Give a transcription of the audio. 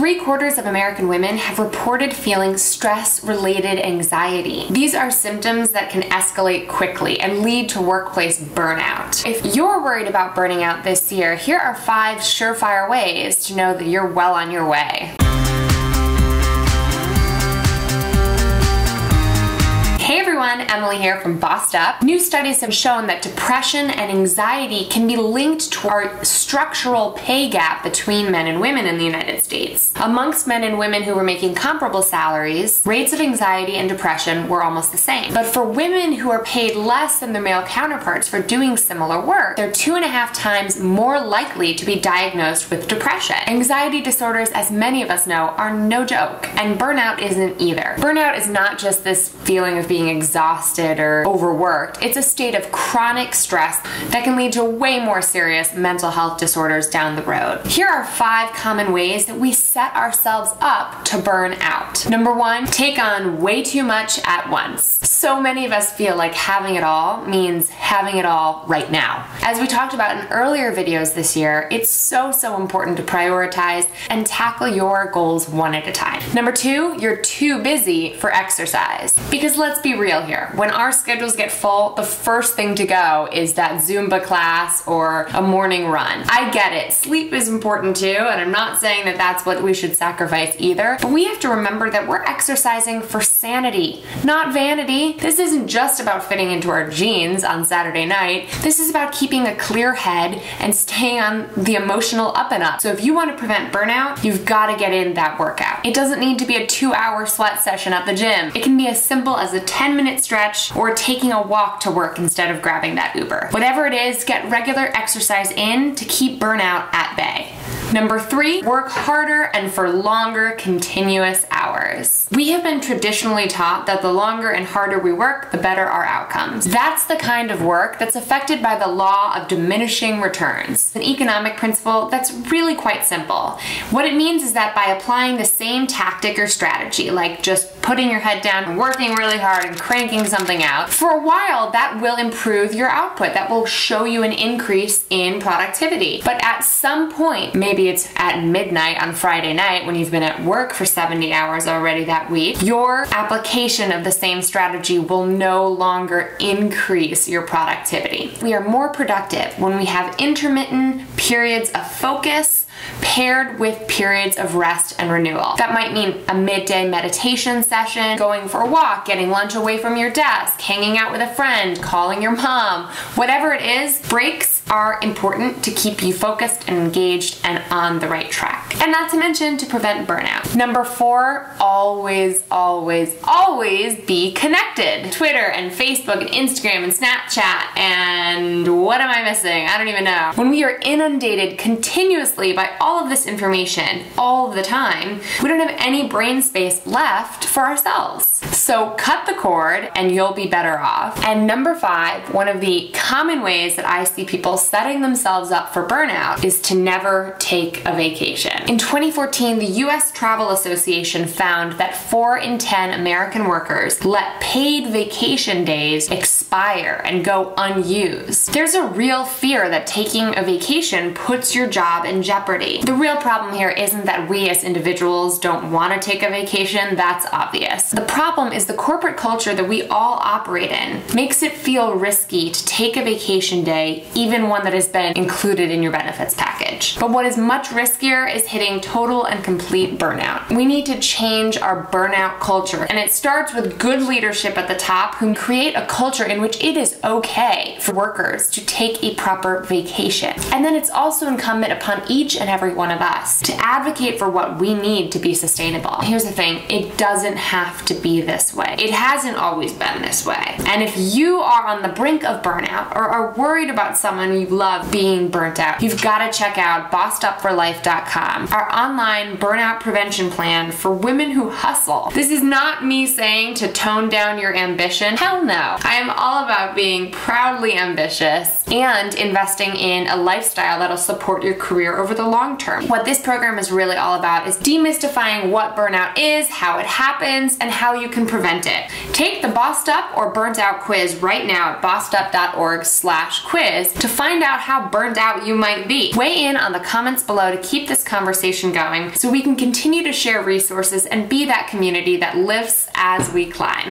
3/4 of American women have reported feeling stress-related anxiety. These are symptoms that can escalate quickly and lead to workplace burnout. If you're worried about burning out this year, here are 5 surefire ways to know that you're well on your way. Hey everyone, Emily here from Bossed Up. New studies have shown that depression and anxiety can be linked to our structural pay gap between men and women in the United States. Amongst men and women who were making comparable salaries, rates of anxiety and depression were almost the same. But for women who are paid less than their male counterparts for doing similar work, they're 2.5 times more likely to be diagnosed with depression. Anxiety disorders, as many of us know, are no joke, and burnout isn't either. Burnout is not just this feeling of being exhausted or overworked. It's a state of chronic stress that can lead to way more serious mental health disorders down the road. Here are 5 common ways that we set ourselves up to burn out. Number 1, take on way too much at once. So many of us feel like having it all means having it all right now. As we talked about in earlier videos this year, it's so important to prioritize and tackle your goals one at a time. Number 2, you're too busy for exercise. Because let's be real here. When our schedules get full, the first thing to go is that Zumba class or a morning run. I get it. Sleep is important too, and I'm not saying that that's what we should sacrifice either, but we have to remember that we're exercising for sanity, not vanity. This isn't just about fitting into our jeans on Saturday night. This is about keeping a clear head and staying on the emotional up and up. So if you want to prevent burnout, you've got to get in that workout. It doesn't need to be a 2-hour sweat session at the gym. It can be as simple as a 10-minute stretch or taking a walk to work instead of grabbing that Uber. Whatever it is, get regular exercise in to keep burnout at bay. Number 3, work harder and for longer continuous hours. We have been traditionally taught that the longer and harder we work, the better our outcomes. That's the kind of work that's affected by the law of diminishing returns, an economic principle that's really quite simple. What it means is that by applying the same tactic or strategy, like just putting your head down and working really hard and cranking something out, for a while that will improve your output. That will show you an increase in productivity. But at some point, maybe it's at midnight on Friday night when you've been at work for 70 hours already that week, your application of the same strategy will no longer increase your productivity. We are more productive when we have intermittent periods of focus paired with periods of rest and renewal. That might mean a midday meditation session, going for a walk, getting lunch away from your desk, hanging out with a friend, calling your mom. Whatever it is, breaks are important to keep you focused and engaged and on the right track. And not to mention to prevent burnout. Number 4, always be connected. Twitter and Facebook and Instagram and Snapchat and what am I missing? I don't even know. When we are inundated continuously by all of this information all of the time, we don't have any brain space left for ourselves. So cut the cord and you'll be better off. And number 5, one of the common ways that I see people setting themselves up for burnout is to never take a vacation. In 2014, the US Travel Association found that 4 in 10 American workers let paid vacation days expire and go unused. There's a real fear that taking a vacation puts your job in jeopardy. The real problem here isn't that we as individuals don't want to take a vacation, that's obvious. The problem is the corporate culture that we all operate in makes it feel risky to take a vacation day, even one that has been included in your benefits package. But what is much riskier is hitting total and complete burnout. We need to change our burnout culture, and it starts with good leadership at the top who create a culture in which it is okay for workers to take a proper vacation. And then it's also incumbent upon each and every one of us to advocate for what we need to be sustainable. Here's the thing, it doesn't have to be this way. It hasn't always been this way. And if you are on the brink of burnout or are worried about someone you love being burnt out, you've got to check out bossedupforlife.com, our online burnout prevention plan for women who hustle. This is not me saying to tone down your ambition. Hell no. I am all about being proudly ambitious and investing in a lifestyle that'll support your career over the long term. What this program is really all about is demystifying what burnout is, how it happens, and how you can prevent it. Take the Bossed Up or Burnt Out quiz right now at bossedup.org/quiz to find out how burnt out you might be. Weigh in on the comments below to keep this conversation going so we can continue to share resources and be that community that lifts as we climb.